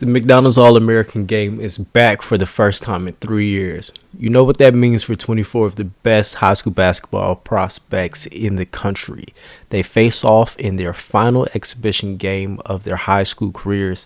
The McDonald's All-American game is back for the first time in 3 years. You know what that means for 24 of the best high school basketball prospects in the country. They face off in their final exhibition game of their high school careers.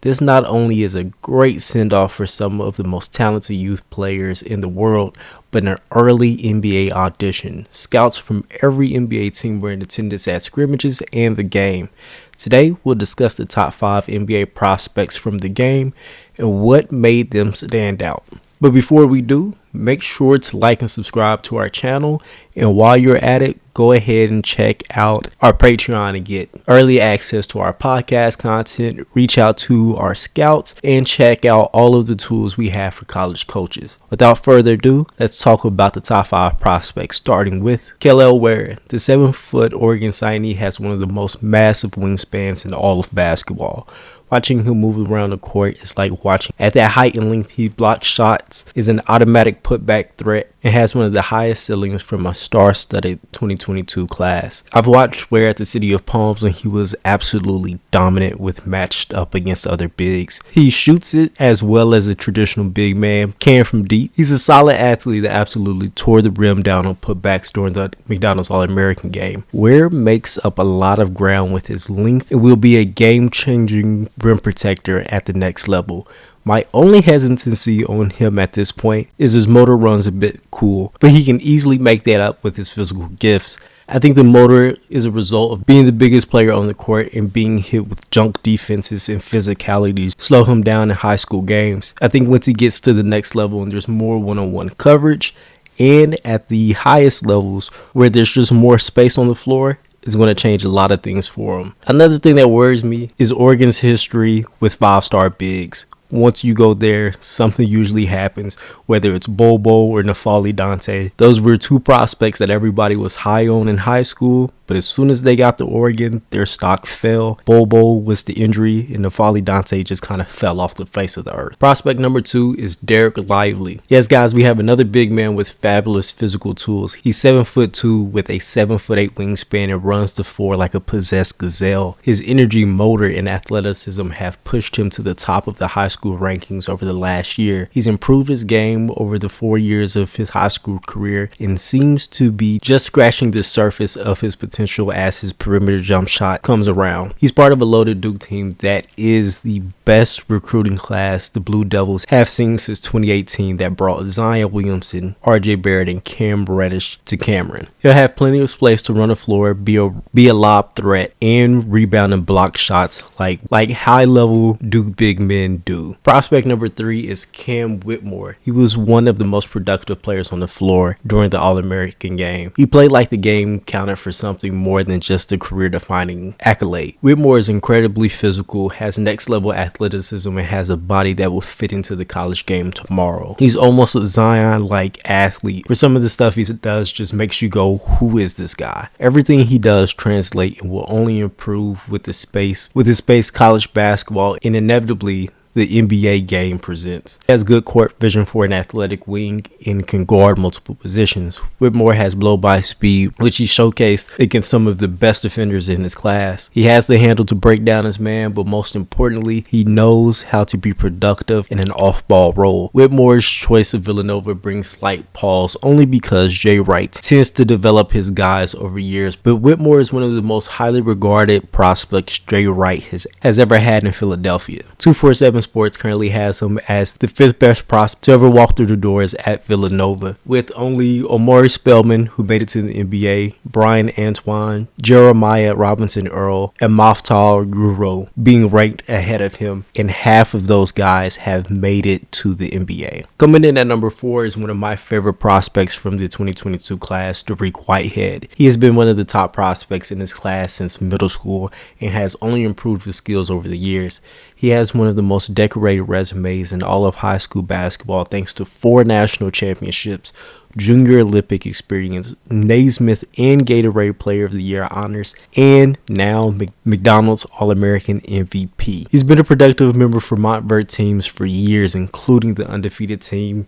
This not only is a great send-off for some of the most talented youth players in the world, but an early NBA audition. Scouts from every NBA team were in attendance at scrimmages and the game. Today, we'll discuss the top 5 NBA prospects from the game and what made them stand out. But before we do, make sure to like and subscribe to our channel. And while you're at it, go ahead and check out our Patreon and get early access to our podcast content, reach out to our scouts, and check out all of the tools we have for college coaches. Without further ado, let's talk about the top 5 prospects, starting with Kel'el Ware. The 7-foot Oregon signee has one of the most massive wingspans in all of basketball. Watching him move around the court is like watching. At that height and length, he blocks shots, is an automatic putback threat, and has one of the highest ceilings from a star-studded 2022 class. I've watched Ware at the City of Palms, and he was absolutely dominant with matched up against other bigs. He shoots it as well as a traditional big man can from deep. He's a solid athlete that absolutely tore the rim down on putbacks during the McDonald's All-American game. Ware makes up a lot of ground with his length and will be a game-changing rim protector at the next level. My only hesitancy on him at this point is his motor runs a bit cool, but he can easily make that up with his physical gifts. I think the motor is a result of being the biggest player on the court and being hit with junk defenses and physicalities slow him down in high school games. I think once he gets to the next level and there's more one-on-one coverage, and at the highest levels where there's just more space on the floor, is going to change a lot of things for him. Another thing that worries me is Oregon's history with 5-star bigs. Once you go there, something usually happens, whether it's Bobo or N'Faly Dante. Those were 2 prospects that everybody was high on in high school, but as soon as they got to Oregon, their stock fell. Bobo was the injury, and N'Faly Dante just kind of fell off the face of the earth. Prospect number 2 is Derrick Lively. Yes, guys, we have another big man with fabulous physical tools. He's 7'2" with a 7'8" wingspan and runs the floor like a possessed gazelle. His energy, motor, and athleticism have pushed him to the top of the high school rankings over the last year. He's improved his game over the 4 years of his high school career and seems to be just scratching the surface of his potential as his perimeter jump shot comes around. He's part of a loaded Duke team that is the best recruiting class the Blue Devils have seen since 2018 that brought Zion Williamson, RJ Barrett, and Cam Reddish to Cameron. He'll have plenty of space to run the floor, be a lob threat, and rebound and block shots like high-level Duke big men do. Prospect number 3 is Cam Whitmore. He was one of the most productive players on the floor during the All-American game. He played like the game counted for something more than just a career-defining accolade. Whitmore is incredibly physical, has next-level athleticism, and has a body that will fit into the college game tomorrow. He's almost a Zion-like athlete, where some of the stuff he does just makes you go, who is this guy? Everything he does translate and will only improve with his space college basketball and inevitably the NBA game presents. He has good court vision for an athletic wing and can guard multiple positions. Whitmore has blow-by speed, which he showcased against some of the best defenders in his class. He has the handle to break down his man, but most importantly, he knows how to be productive in an off-ball role. Whitmore's choice of Villanova brings slight pause only because Jay Wright tends to develop his guys over years, but Whitmore is one of the most highly regarded prospects Jay Wright has ever had in Philadelphia. 247 Sports currently has him as the 5th best prospect to ever walk through the doors at Villanova, with only Omari Spellman, who made it to the NBA, Brian Antoine, Jeremiah Robinson Earl, and Maftal Guro being ranked ahead of him, and half of those guys have made it to the NBA. Coming in at number 4 is one of my favorite prospects from the 2022 class, Dariq Whitehead. He has been one of the top prospects in his class since middle school and has only improved his skills over the years. He has one of the most decorated resumes in all of high school basketball thanks to 4 national championships, Junior Olympic experience, Naismith and Gatorade Player of the Year honors, and now McDonald's All-American MVP. He's been a productive member for Montverde teams for years, including the undefeated team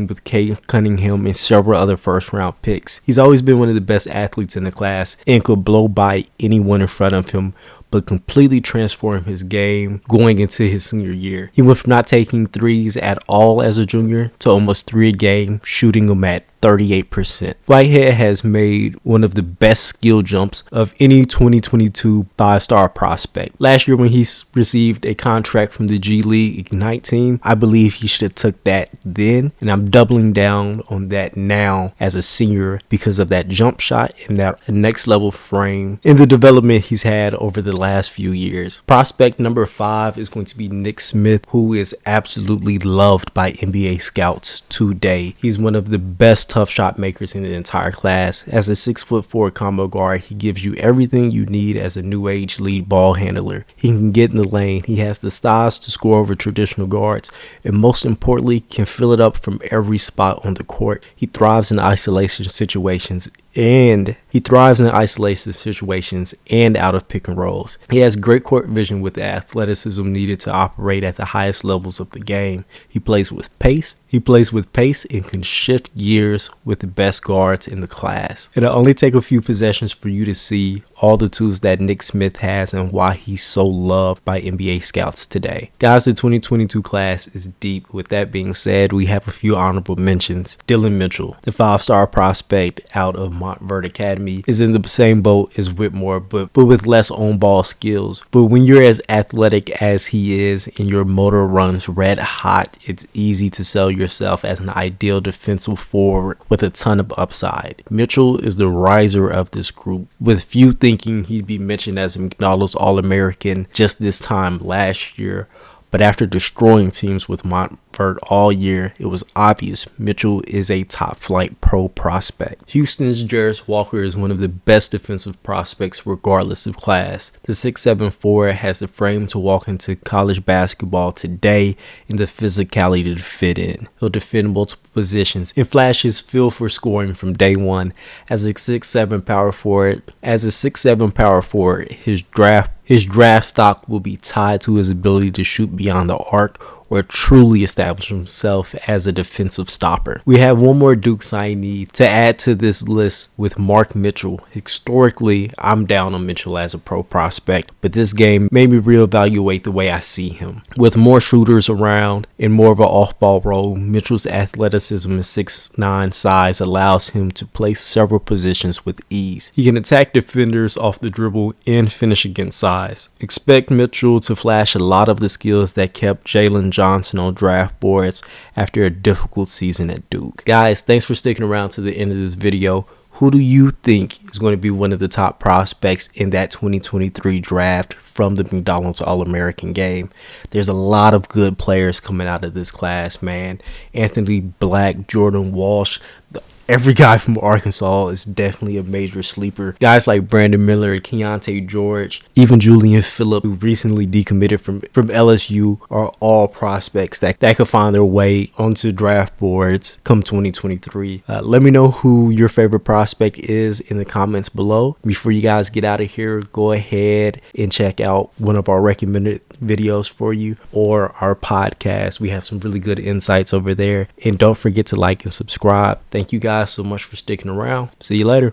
with Kay Cunningham and several other first-round picks. He's always been one of the best athletes in the class and could blow by anyone in front of him, but completely transformed his game going into his senior year. He went from not taking threes at all as a junior to almost 3 a game, shooting them at 38%. Whitehead has made one of the best skill jumps of any 2022 5-star prospect. Last year when he received a contract from the G League Ignite team, I believe he should have took that then, and I'm doubling down on that now as a senior because of that jump shot and that next level frame in the development he's had over the last few years. Prospect number 5 is going to be Nick Smith, who is absolutely loved by NBA scouts today. He's one of the best tough shot makers in the entire class. As a 6'4" combo guard, he gives you everything you need as a new age lead ball handler. He can get in the lane, he has the size to score over traditional guards, and most importantly, can fill it up from every spot on the court. He thrives in isolation situations and out of pick and rolls. He has great court vision with the athleticism needed to operate at the highest levels of the game. He plays with pace and can shift gears with the best guards in the class. It'll only take a few possessions for you to see all the tools that Nick Smith has and why he's so loved by NBA scouts today. Guys, the 2022 class is deep. With that being said, we have a few honorable mentions. Dillon Mitchell, the 5-star prospect out of Montverde Academy, is in the same boat as Whitmore, but with less on-ball skills. But when you're as athletic as he is and your motor runs red hot, it's easy to sell yourself as an ideal defensive forward with a ton of upside. Mitchell is the riser of this group, with few thinking he'd be mentioned as a McDonald's All-American just this time last year. But after destroying teams with Montverde all year, it was obvious Mitchell is a top flight pro prospect. Houston's Jairus Walker is one of the best defensive prospects regardless of class. The 6'7" forward has the frame to walk into college basketball today and the physicality to fit in. He'll defend multiple positions and flash his feel for scoring from day one. As a 6'7" power forward, his draft stock will be tied to his ability to shoot beyond the arc or truly establish himself as a defensive stopper. We have one more Duke signee to add to this list with Mark Mitchell. Historically, I'm down on Mitchell as a pro prospect, but this game made me reevaluate the way I see him. With more shooters around and more of an off-ball role, Mitchell's athleticism and 6'9" size allows him to play several positions with ease. He can attack defenders off the dribble and finish against size. Expect Mitchell to flash a lot of the skills that kept Jalen Johnson on draft boards after a difficult season at Duke. Guys, thanks for sticking around to the end of this video. Who do you think is going to be one of the top prospects in that 2023 draft from the McDonald's All-American game? There's a lot of good players coming out of this class, man. Anthony Black, Jordan Walsh, every guy from Arkansas is definitely a major sleeper. Guys like Brandon Miller, Keontae George, even Julian Phillip, who recently decommitted from LSU, are all prospects that could find their way onto draft boards come 2023. Let me know who your favorite prospect is in the comments below. Before you guys get out of here, go ahead and check out one of our recommended videos for you or our podcast. We have some really good insights over there. And don't forget to like and subscribe. Thank you guys so much for sticking around. See you later.